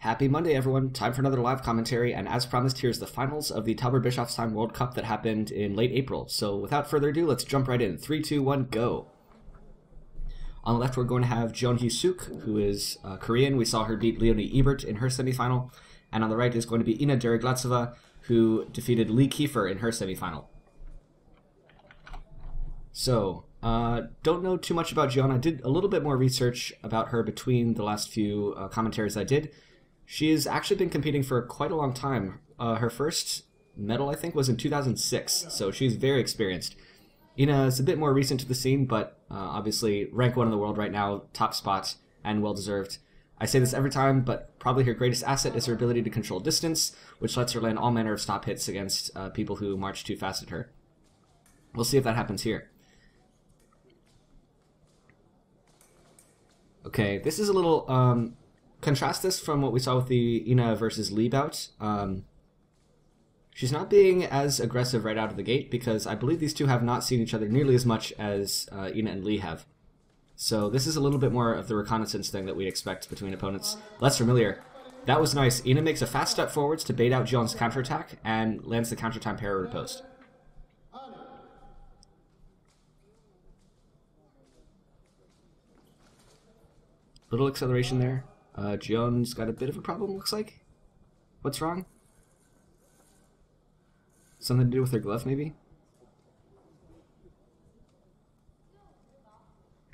Happy Monday, everyone. Time for another live commentary, and as promised, here's the finals of the Tauberbischofsheim World Cup that happened in late April. So without further ado, let's jump right in. 3, 2, 1, go. On the left, we're going to have Jeon Hee-Sook, who is Korean. We saw her beat Leonie Ebert in her semifinal. And on the right is going to be Deriglazova, who defeated Lee Kiefer in her semifinal. So, don't know too much about Jeon. I did a little bit more research about her between the last few commentaries I did. She's actually been competing for quite a long time. Her first medal, I think, was in 2006, so she's very experienced. Ina is a bit more recent to the scene, but obviously rank 1 in the world right now, top spot, and well-deserved. I say this every time, but probably her greatest asset is her ability to control distance, which lets her land all manner of stop hits against people who march too fast at her. We'll see if that happens here. Okay, this is a little... contrast this from what we saw with the Ina versus Lee bout. She's not being as aggressive right out of the gate because I believe these two have not seen each other nearly as much as Ina and Lee have. So this is a little bit more of the reconnaissance thing that we'd expect between opponents. Less familiar. That was nice. Ina makes a fast step forwards to bait out Jeon's counterattack and lands the countertime parry riposte. Little acceleration there. Jeon's got a bit of a problem, looks like. What's wrong? Something to do with her glove, maybe?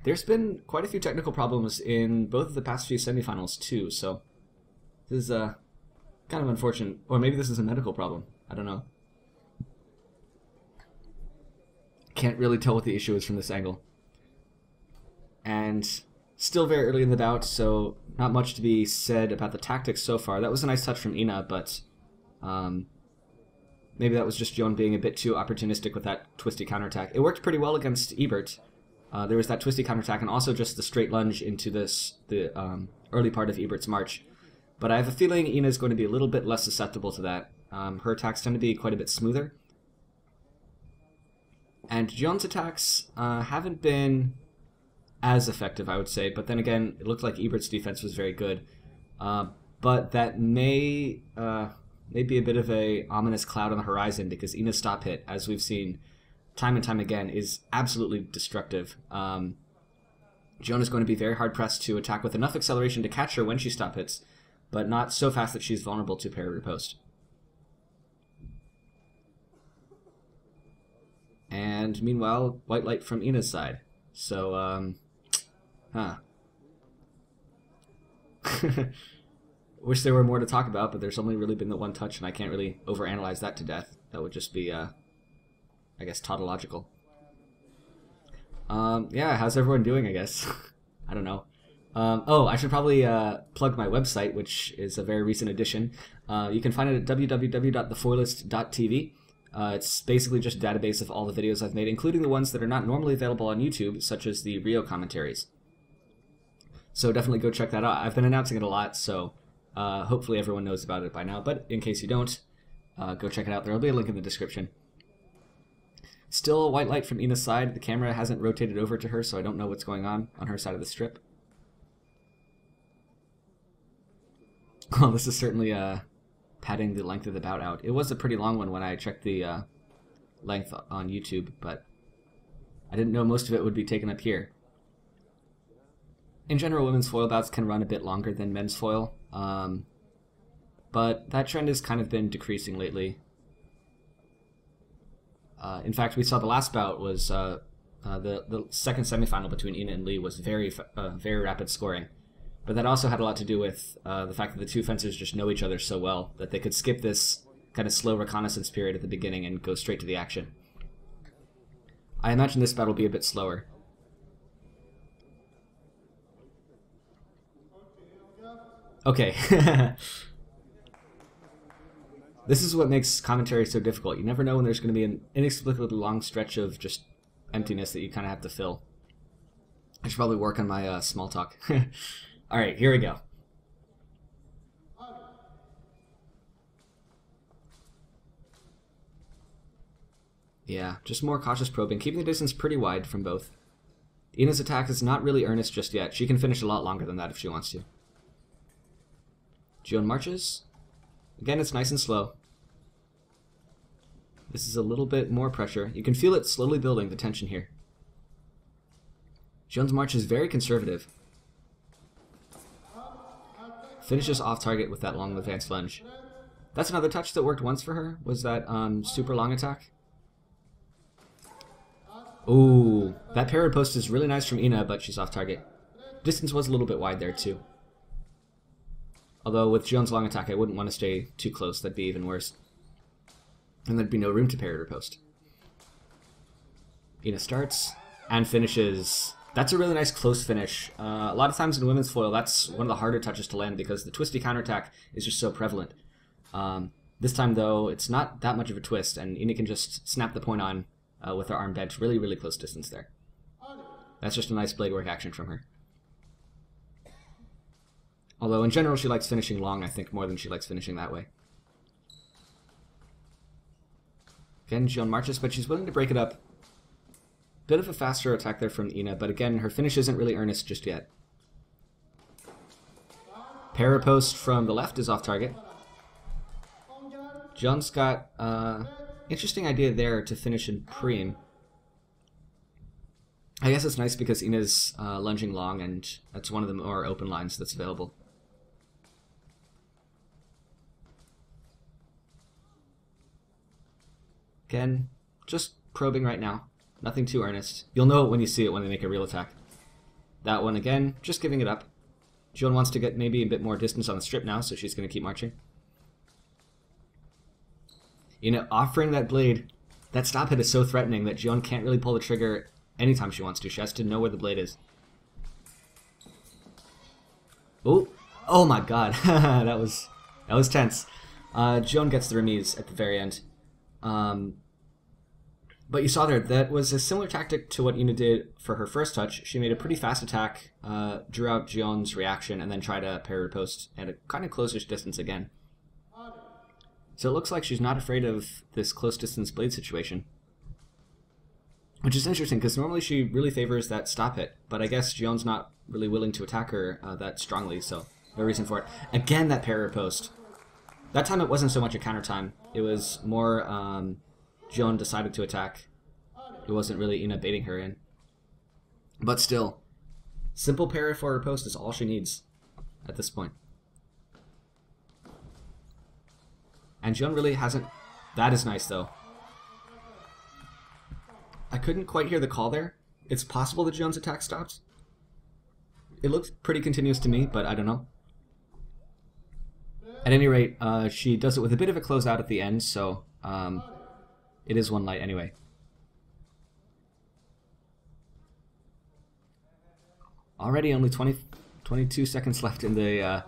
There's been quite a few technical problems in both of the past few semifinals, too, so this is kind of unfortunate. Or maybe this is a medical problem. I don't know. Can't really tell what the issue is from this angle. And still very early in the bout, so not much to be said about the tactics so far. That was a nice touch from Ina, but maybe that was just Jeon being a bit too opportunistic with that twisty counterattack. It worked pretty well against Ebert. There was that twisty counterattack and also just the straight lunge into the early part of Ebert's march. But I have a feeling Ina is going to be a little bit less susceptible to that. Her attacks tend to be quite a bit smoother. And Jeon's attacks haven't been as effective, I would say, but then again, it looked like Ebert's defense was very good. But that may be a bit of a ominous cloud on the horizon because Ina's stop hit, as we've seen time and time again, is absolutely destructive. Jeon is going to be very hard pressed to attack with enough acceleration to catch her when she stop hits, but not so fast that she's vulnerable to parry riposte. And meanwhile, white light from Ina's side. So, wish there were more to talk about, but there's only really been the one touch, and I can't really overanalyze that to death. That would just be, I guess, tautological. Yeah, how's everyone doing, I guess? I don't know. Oh, I should probably plug my website, which is a very recent addition. You can find it at www.thefoilist.tv. It's basically just a database of all the videos I've made, including the ones that are not normally available on YouTube, such as the Rio commentaries. So definitely go check that out. I've been announcing it a lot, so hopefully everyone knows about it by now. But in case you don't, go check it out. There will be a link in the description. Still a white light from Ina's side. The camera hasn't rotated over to her, so I don't know what's going on her side of the strip. Oh, this is certainly padding the length of the bout out. It was a pretty long one when I checked the length on YouTube, but I didn't know most of it would be taken up here. In general, women's foil bouts can run a bit longer than men's foil, but that trend has kind of been decreasing lately. In fact, we saw the last bout was the second semifinal between Ina and Lee was very rapid scoring. But that also had a lot to do with the fact that the two fencers just know each other so well that they could skip this kind of slow reconnaissance period at the beginning and go straight to the action. I imagine this bout will be a bit slower. Okay. This is what makes commentary so difficult. You never know when there's going to be an inexplicably long stretch of just emptiness that you kind of have to fill. I should probably work on my small talk. Alright, here we go. Yeah, just more cautious probing, keeping the distance pretty wide from both. Ina's attack is not really earnest just yet. She can finish a lot longer than that if she wants to. Jeon marches. Again, it's nice and slow. This is a little bit more pressure. You can feel it slowly building, the tension here. Jeon's march is very conservative. Finishes off target with that long advanced lunge. That's another touch that worked once for her, was that super long attack. Ooh, that parry post is really nice from Ina, but she's off target. Distance was a little bit wide there too. Although with Jeon's long attack, I wouldn't want to stay too close, that'd be even worse. And there'd be no room to parry her post. Ina starts and finishes. That's a really nice close finish. A lot of times in women's foil, that's one of the harder touches to land because the twisty counterattack is just so prevalent. This time, though, it's not that much of a twist, and Ina can just snap the point on with her arm bent really, really close distance there. That's just a nice blade work action from her. Although, in general, she likes finishing long, I think, more than she likes finishing that way. Again, Jeon marches, but she's willing to break it up. Bit of a faster attack there from Ina, but again, her finish isn't really earnest just yet. Parry post from the left is off target. Jeon's got interesting idea there to finish in preem. I guess it's nice because Ina's lunging long, and that's one of the more open lines that's available. Again, just probing right now. Nothing too earnest. You'll know it when you see it when they make a real attack. That one again, just giving it up. Jeon wants to get maybe a bit more distance on the strip now, so she's going to keep marching. Offering that blade, that stop hit is so threatening that Jeon can't really pull the trigger anytime she wants to. She has to know where the blade is. Oh my god, that was tense. Jeon gets the remise at the very end. But you saw there, that was a similar tactic to what Ina did for her first touch. She made a pretty fast attack, drew out Jeon's reaction, and then tried to parry riposte at a kind of close-ish distance again. So it looks like she's not afraid of this close-distance blade situation. Which is interesting, because normally she really favors that stop hit, but I guess Jeon's not really willing to attack her that strongly, so no reason for it. Again, that parry riposte. That time it wasn't so much a counter time. It was more Jeon decided to attack. It wasn't really Ina baiting her in. But still, simple parry for riposte is all she needs at this point. And Jeon really hasn't... That is nice, though. I couldn't quite hear the call there. It's possible that Jeon's attack stopped. It looks pretty continuous to me, but I don't know. At any rate, she does it with a bit of a closeout at the end, so it is one light anyway. Already only 22 seconds left in the...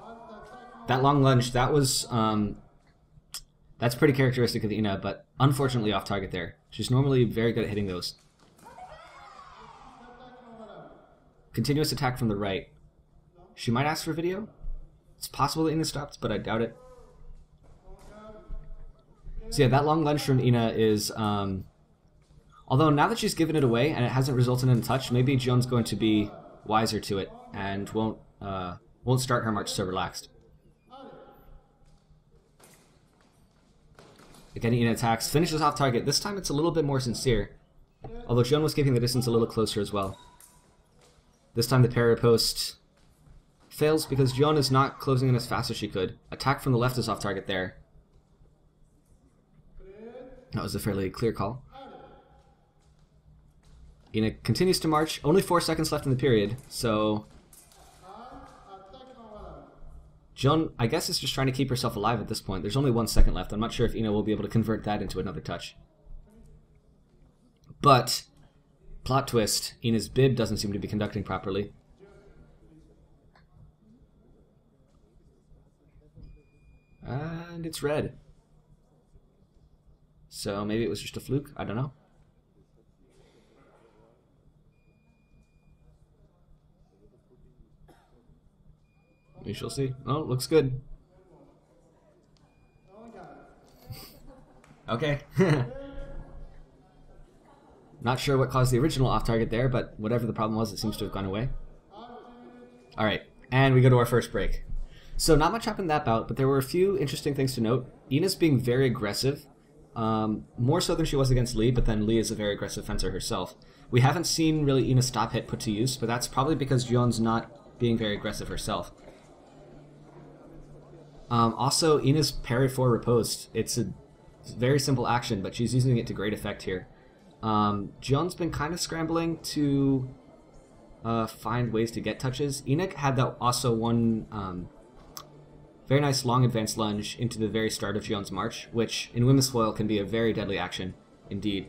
that long lunge, that was... that's pretty characteristic of Ina, but unfortunately off target there. She's normally very good at hitting those. Continuous attack from the right. She might ask for video. It's possible that Ina stopped, but I doubt it. So yeah, that long lunge from Ina is... although now that she's given it away and it hasn't resulted in a touch, maybe Jeon's going to be wiser to it and won't start her march so relaxed. Again, Ina attacks, finishes off target. This time it's a little bit more sincere, although Jeon was keeping the distance a little closer as well. This time the parry post fails because Jeon is not closing in as fast as she could. Attack from the left is off target there. That was a fairly clear call. Ina continues to march. Only 4 seconds left in the period, so... Jeon, I guess, is just trying to keep herself alive at this point. There's only 1 second left. I'm not sure if Ina will be able to convert that into another touch. But, plot twist, Ina's bib doesn't seem to be conducting properly. And it's red. So maybe it was just a fluke, I don't know. We shall see. Oh, looks good. Okay. Not sure what caused the original off target there, but whatever the problem was, it seems to have gone away. Alright, and we go to our first break. So not much happened that bout, but there were a few interesting things to note. Ina's being very aggressive, more so than she was against Lee, but then Lee is a very aggressive fencer herself. We haven't seen really Ina's stop hit put to use, but that's probably because Jeon's not being very aggressive herself. Also, Ina's parry 4 riposte. It's a very simple action, but she's using it to great effect here. Jeon's been kind of scrambling to find ways to get touches. Ina had that also one very nice long advanced lunge into the very start of Jeon's march, which in women's foil can be a very deadly action indeed.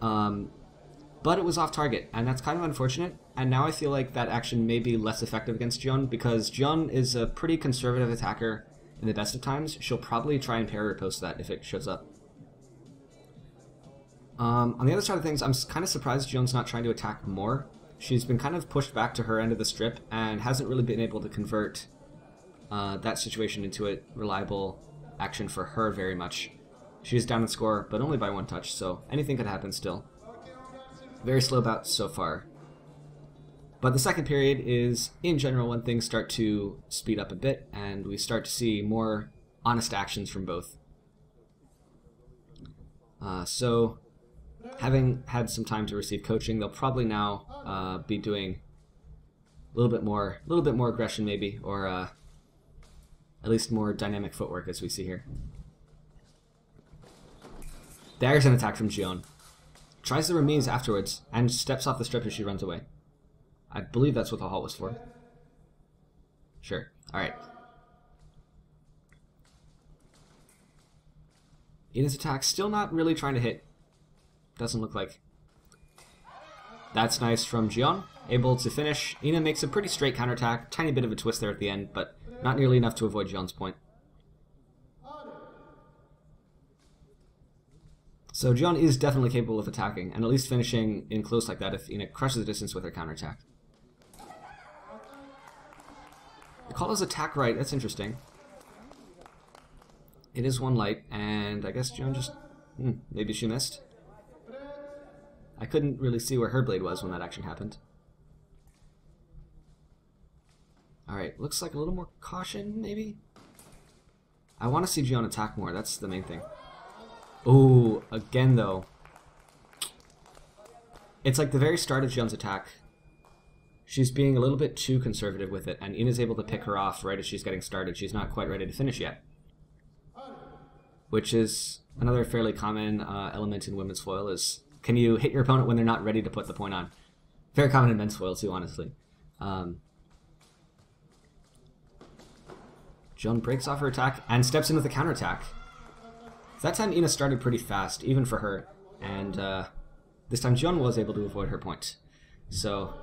But it was off target, and that's kind of unfortunate. And now I feel like that action may be less effective against Jeon, because Jeon is a pretty conservative attacker in the best of times. She'll probably try and parry riposte that if it shows up. On the other side of things, I'm kind of surprised Jeon's not trying to attack more. She's been kind of pushed back to her end of the strip and hasn't really been able to convert that situation into a reliable action for her very much. She is down in score, but only by 1 touch, so anything could happen still. Very slow bout so far. But the second period is, in general, when things start to speed up a bit, and we start to see more honest actions from both. So, having had some time to receive coaching, they'll probably now be doing a little bit more aggression maybe, or at least more dynamic footwork as we see here. There's an attack from Jeon. Tries the remise afterwards, and steps off the strip as she runs away. I believe that's what the halt was for. Sure. Alright. Ina's attack still not really trying to hit. Doesn't look like. That's nice from Jeon. Able to finish. Ina makes a pretty straight counterattack. Tiny bit of a twist there at the end, but not nearly enough to avoid Jeon's point. So Jeon is definitely capable of attacking, and at least finishing in close like that if Ina crushes the distance with her counterattack. The call is attack right. That's interesting. It is 1 light, and I guess Jeon just... maybe she missed. I couldn't really see where her blade was when that action happened. Alright, looks like a little more caution, maybe? I want to see Jeon attack more, that's the main thing. Ooh, again though. It's like the very start of Jeon's attack. She's being a little bit too conservative with it, and Ina's able to pick her off right as she's getting started. She's not quite ready to finish yet. Which is another fairly common element in women's foil is, can you hit your opponent when they're not ready to put the point on? Very common in men's foil too, honestly. Jeon breaks off her attack and steps in with a counterattack. That time Ina started pretty fast, even for her, and this time Jeon was able to avoid her point. So,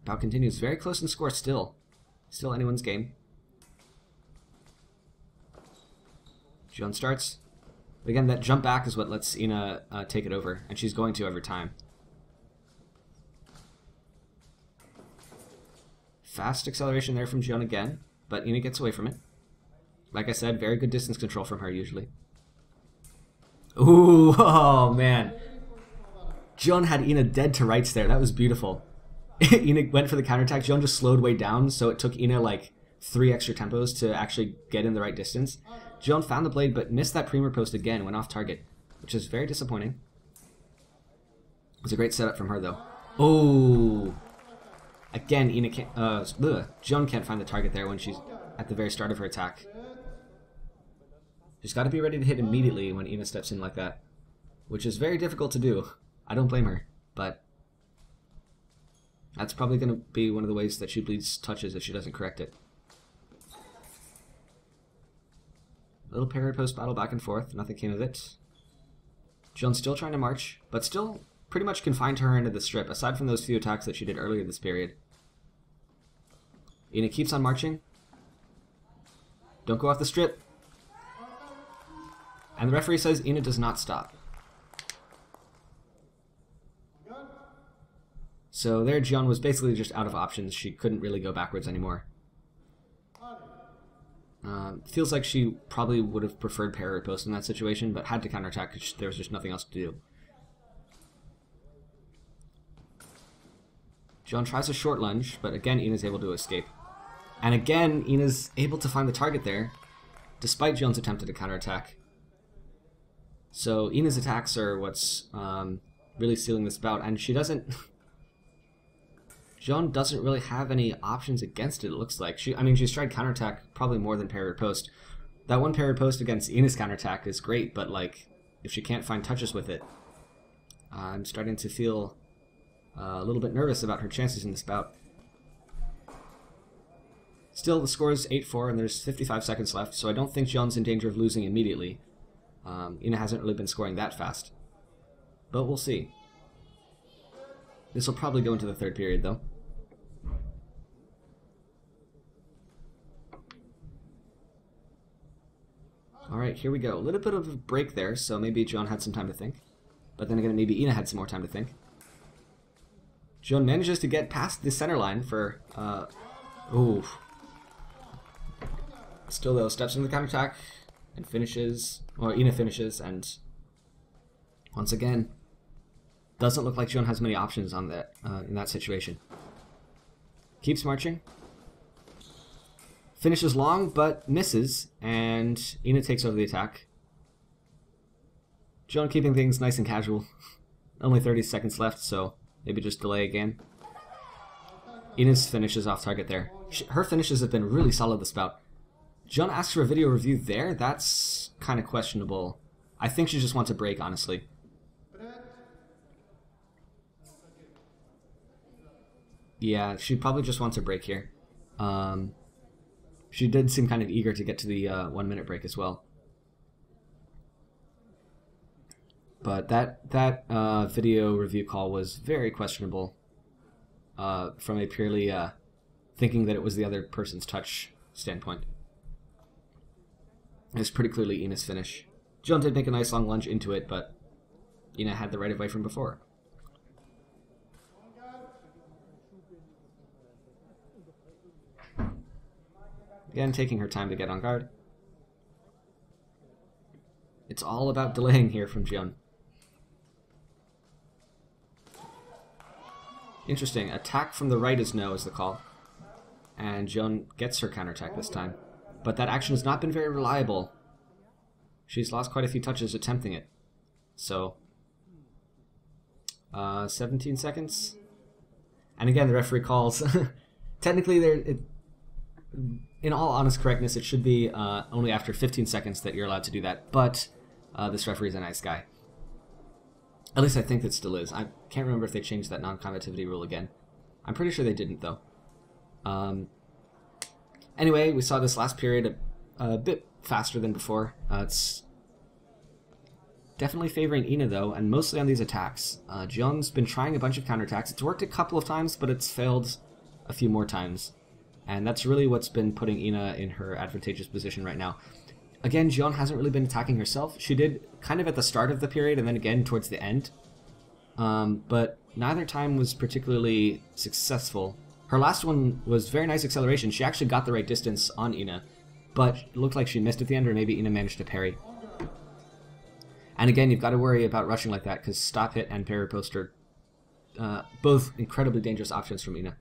bout continues. Very close in score still. Still anyone's game. Jeon starts. But again, that jump back is what lets Ina take it over, and she's going to every time. Fast acceleration there from Jeon again, but Ina gets away from it. Like I said, very good distance control from her usually. Ooh, oh man. Jeon had Ina dead to rights there. That was beautiful. Ina went for the counterattack. Jeon just slowed way down, so it took Ina like 3 extra tempos to actually get in the right distance. Jeon found the blade, but missed that premier post again, went off target, which is very disappointing. It was a great setup from her, though. Oh, again, Ina can't. Jeon can't find the target there when she's at the very start of her attack. She's got to be ready to hit immediately when Ina steps in like that, which is very difficult to do. I don't blame her, but that's probably going to be one of the ways that she bleeds touches if she doesn't correct it. Little parry post battle back and forth, nothing came of it. Jeon's still trying to march, but still pretty much confined to her end of the strip, aside from those few attacks that she did earlier this period. Ina keeps on marching. Don't go off the strip. And the referee says Ina does not stop. So there Jeon was basically just out of options. She couldn't really go backwards anymore. Feels like she probably would have preferred parry post in that situation, but had to counterattack because there was just nothing else to do. Jeon tries a short lunge, but again Ina's able to escape. And again, Ina's able to find the target there, despite Jeon's attempt at a counterattack. So Ina's attacks are what's really sealing this bout, and she doesn't... Jeon doesn't really have any options against it, it looks like. She's tried counterattack probably more than parry post. That one parry post against Ina's counterattack is great, but like, if she can't find touches with it, I'm starting to feel a little bit nervous about her chances in this bout. Still, the score is 8-4 and there's 55 seconds left, so I don't think Jeon's in danger of losing immediately. Ina hasn't really been scoring that fast. But we'll see. This will probably go into the third period, though. Alright, here we go. A little bit of a break there, so maybe Jeon had some time to think. But then again, maybe Ina had some more time to think. Jeon manages to get past the center line for... ooh. Still, though, steps into the counterattack and finishes... Or Ina finishes, and... Once again... Doesn't look like Jeon has many options on that in that situation. Keeps marching. Finishes long, but misses, and Ina takes over the attack. Jeon keeping things nice and casual. Only 30 seconds left, so maybe just delay again. Ina's finishes off target there. Her finishes have been really solid this bout. Jeon asks for a video review there. That's kind of questionable. I think she just wants a break, honestly. Yeah, she probably just wants a break here. She did seem kind of eager to get to the 1 minute break as well. But that video review call was very questionable from a purely thinking that it was the other person's touch standpoint. It's pretty clearly Ina's finish. Jeon did make a nice long lunge into it, but Ina had the right of way from before. Again, taking her time to get on guard. It's all about delaying here from Jeon. Interesting. Attack from the right is no, is the call. And Jeon gets her counterattack this time. But that action has not been very reliable. She's lost quite a few touches attempting it. So, 17 seconds. And again, the referee calls. Technically, in all honest correctness, it should be only after 15 seconds that you're allowed to do that. But this referee is a nice guy. At least I think it still is. I can't remember if they changed that non-combativity rule again. I'm pretty sure they didn't, though. Anyway, we saw this last period a bit faster than before. It's definitely favoring Ina, though, and mostly on these attacks. Jeon's been trying a bunch of counterattacks. It's worked a couple of times, but it's failed a few more times. And that's really what's been putting Ina in her advantageous position right now. Again, Jeon hasn't really been attacking herself. She did kind of at the start of the period and then again towards the end. But neither time was particularly successful. Her last one was very nice acceleration. She actually got the right distance on Ina, but it looked like she missed at the end, or maybe Ina managed to parry. And again, you've got to worry about rushing like that, because stop hit and parry post are both incredibly dangerous options from Ina.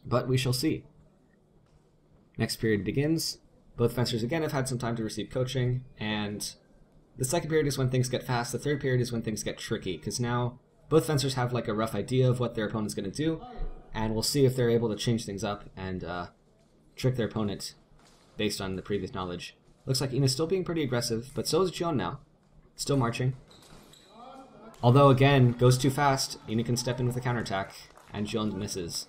But we shall see. Next period begins. Both fencers again have had some time to receive coaching, and the second period is when things get fast. The third period is when things get tricky, because now both fencers have like a rough idea of what their opponent's going to do, and we'll see if they're able to change things up and trick their opponent based on the previous knowledge. Looks like Ina's still being pretty aggressive, but so is Jeon now. Still marching. Although, again, goes too fast, Ina can step in with a counterattack, and Jeon misses.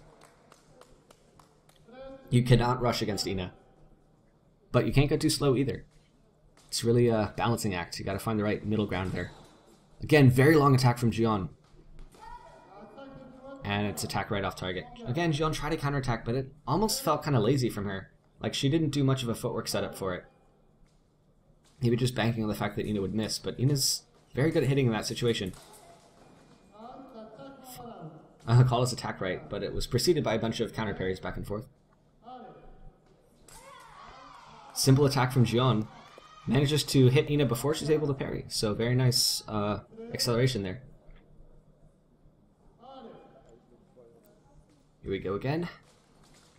You cannot rush against Ina. But you can't go too slow either. It's really a balancing act. You gotta find the right middle ground there. Again, very long attack from Jeon. And it's attack right off target. Again, Jeon tried to counterattack, but it almost felt kind of lazy from her. Like, she didn't do much of a footwork setup for it. Maybe just banking on the fact that Ina would miss, but Ina's very good at hitting in that situation. Call us attack right, but it was preceded by a bunch of counter parries back and forth. Simple attack from Jeon. Manages to hit Ina before she's able to parry, so very nice acceleration there. Here we go again.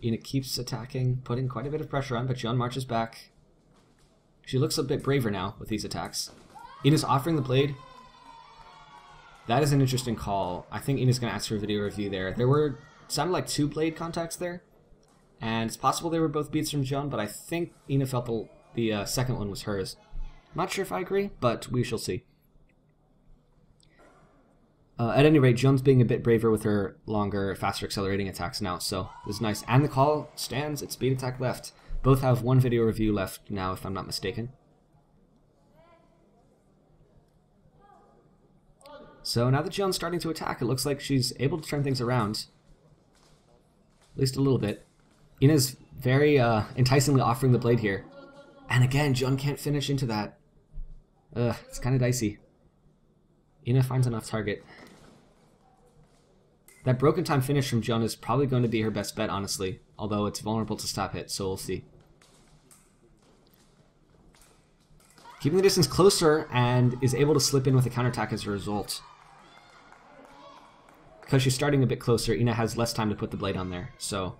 Ina keeps attacking, putting quite a bit of pressure on, but Jeon marches back. She looks a bit braver now with these attacks. Ina's offering the blade. That is an interesting call. I think Ina's going to ask for a video review there. There were, sounded like 2 blade contacts there. And it's possible they were both beats from Jeon, but I think Ina felt the second one was hers. I'm not sure if I agree, but we shall see. At any rate, Jeon's being a bit braver with her longer, faster accelerating attacks now, so this is nice. And the call stands, it's speed attack left. Both have 1 video review left now, if I'm not mistaken. So now that Jeon's starting to attack, it looks like she's able to turn things around. At least a little bit. Ina's very enticingly offering the blade here. And again, Jeon can't finish into that. It's kind of dicey. Ina finds enough target. That broken time finish from Jeon is probably going to be her best bet, honestly. Although it's vulnerable to stop hit, so we'll see. Keeping the distance closer and is able to slip in with a counterattack as a result. Because she's starting a bit closer, Ina has less time to put the blade on there. So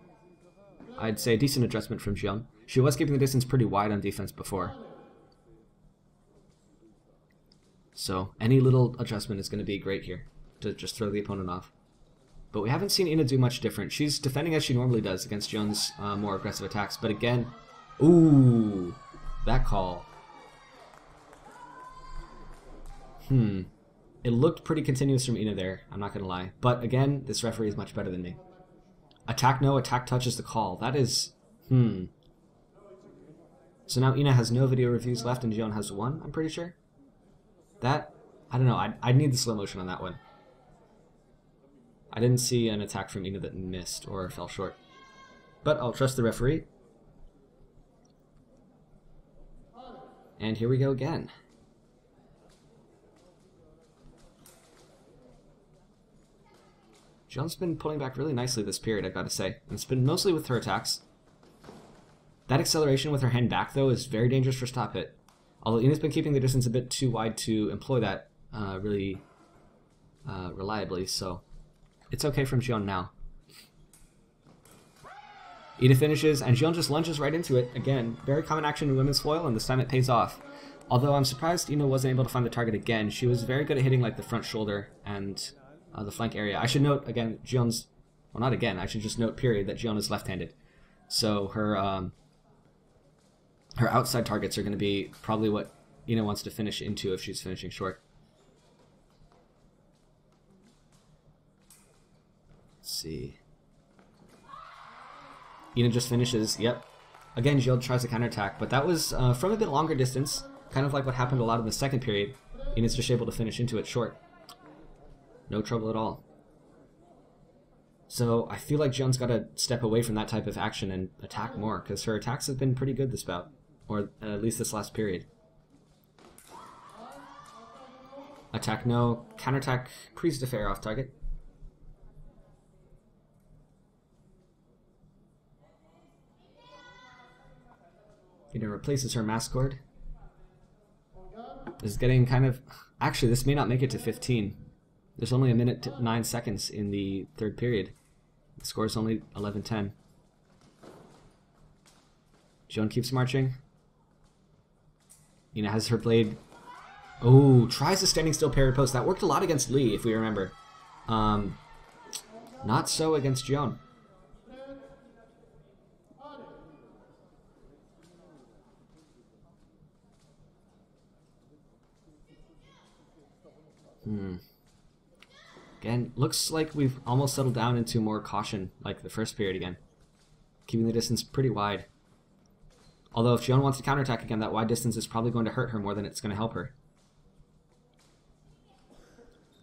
I'd say a decent adjustment from Jeon. She was keeping the distance pretty wide on defense before. So any little adjustment is going to be great here to just throw the opponent off. But we haven't seen Ina do much different. She's defending as she normally does against Jeon's more aggressive attacks. But again, ooh, that call. It looked pretty continuous from Ina there, I'm not going to lie. But again, this referee is much better than me. Attack no, attack touch is the call. That is, So now Ina has no video reviews left and Jeon has 1, I'm pretty sure. That, I don't know, I'd need the slow motion on that one. I didn't see an attack from Ina that missed or fell short. But I'll trust the referee. And here we go again. Jeon's been pulling back really nicely this period, I've got to say. And it's been mostly with her attacks. That acceleration with her hand back, though, is very dangerous for stop hit. Although Ina's been keeping the distance a bit too wide to employ that really reliably, so it's okay from Jeon now. Ina finishes, and Jeon just lunges right into it. Again, very common action in women's foil, and this time it pays off. Although I'm surprised Ina wasn't able to find the target again. She was very good at hitting like the front shoulder and the flank area. I should note, again, Jeon's... Well, not again. I should just note, period, that Jeon is left-handed. So her her outside targets are going to be probably what Ina wants to finish into if she's finishing short. Let's see. Ina just finishes. Yep. Again, Jeon tries to counterattack, but that was from a bit longer distance, kind of like what happened a lot in the second period. Ina's just able to finish into it short. No trouble at all. So I feel like Jeon's got to step away from that type of action and attack more, because her attacks have been pretty good this bout, or at least this last period. Attack no, counterattack, prise de fer off target. Ina replaces her Mascord. This is getting kind of... Actually, this may not make it to 15. There's only 1:09 seconds in the third period. The score is only 11-10. Jeon keeps marching. Ina has her blade. Oh, tries a standing still parry post. That worked a lot against Lee, if we remember. Not so against Jeon. Again, looks like we've almost settled down into more caution, like the first period again. Keeping the distance pretty wide. Although if Jeon wants to counterattack again, that wide distance is probably going to hurt her more than it's going to help her.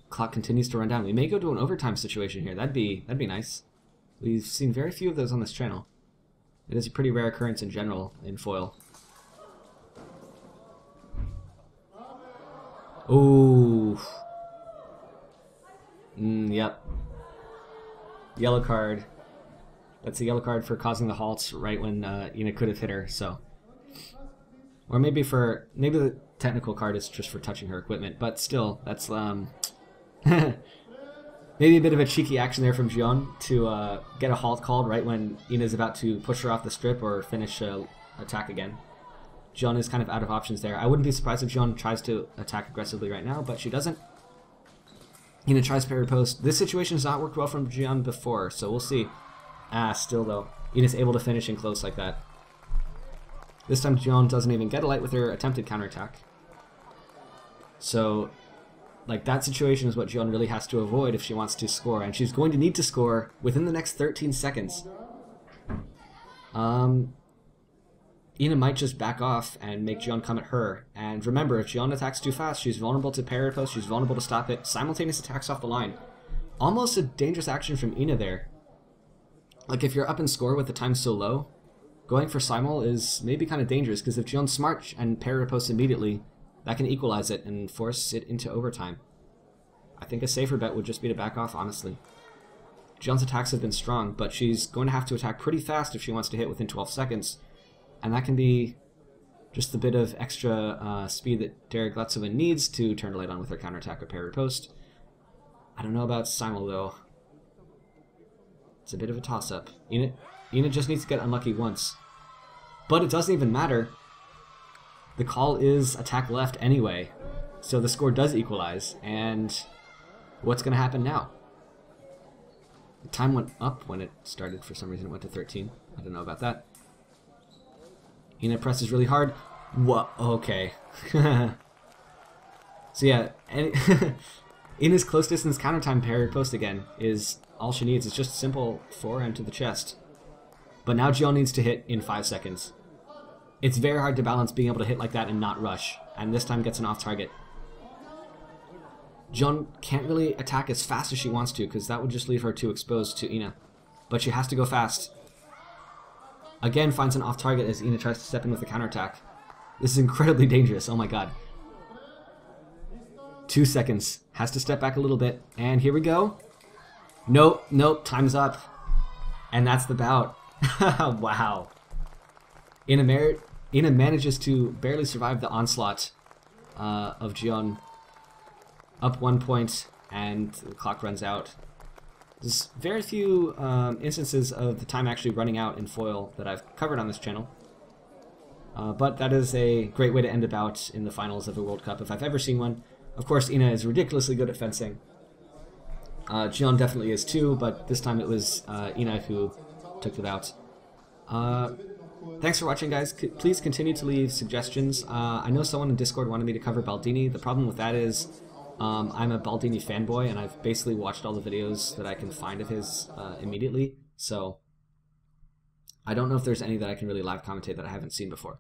Clock continues to run down. We may go to an overtime situation here. That'd be nice. We've seen very few of those on this channel. It is a pretty rare occurrence in general in foil. Ooh. Yep. Yellow card. That's a yellow card for causing the halts right when Ina could have hit her, so. Or maybe the technical card is just for touching her equipment, but still, that's Maybe a bit of a cheeky action there from Jeon to get a halt called right when Ina's about to push her off the strip or finish attack again. Jeon is kind of out of options there. I wouldn't be surprised if Jeon tries to attack aggressively right now, but she doesn't. Ina tries parry post. This situation has not worked well from Jeon before, so we'll see. Still though, Ina's able to finish in close like that. This time Jeon doesn't even get a light with her attempted counterattack. So, like, that situation is what Jeon really has to avoid if she wants to score, and she's going to need to score within the next 13 seconds. Ina might just back off and make Jeon come at her. And remember, if Jeon attacks too fast, she's vulnerable to parry post, she's vulnerable to stop it. Simultaneous attacks off the line. Almost a dangerous action from Ina there. Like, if you're up in score with the time so low, going for simul is maybe kind of dangerous, because if Jeon's smart and parry posts immediately, that can equalize it and force it into overtime. I think a safer bet would just be to back off, honestly. Jeon's attacks have been strong, but she's going to have to attack pretty fast if she wants to hit within 12 seconds. And that can be just the bit of extra speed that Deriglazova needs to turn the light on with her counterattack or parry post. I don't know about simul, though. It's a bit of a toss-up. Ina just needs to get unlucky once. But it doesn't even matter. The call is attack left anyway. So the score does equalize. And what's going to happen now? The time went up when it started. For some reason it went to 13. I don't know about that. Ina presses really hard. What? Okay. So yeah, Ina's close distance counter time parry post again is all she needs. It's just a simple forehand to the chest. But now Jeon needs to hit in 5 seconds. It's very hard to balance being able to hit like that and not rush. And this time gets an off target. Jeon can't really attack as fast as she wants to, because that would just leave her too exposed to Ina. But she has to go fast. Again, finds an off target as Ina tries to step in with a counterattack. This is incredibly dangerous. Oh my god. 2 seconds. Has to step back a little bit. And here we go. Nope, nope. Time's up. And that's the bout. Wow. Ina manages to barely survive the onslaught of Jeon. Up 1 point, and the clock runs out. There's very few instances of the time actually running out in foil that I've covered on this channel. But that is a great way to end a bout in the finals of a World Cup if I've ever seen one. Of course, Ina is ridiculously good at fencing. Jeon definitely is too, but this time it was Ina who took the bout. Thanks for watching, guys. Please continue to leave suggestions. I know someone in Discord wanted me to cover Baldini. The problem with that is I'm a Baldini fanboy, and I've basically watched all the videos that I can find of his immediately, so I don't know if there's any that I can really live commentate that I haven't seen before.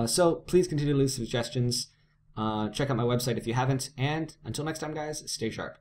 So please continue to leave suggestions. Check out my website if you haven't, and until next time, guys, stay sharp.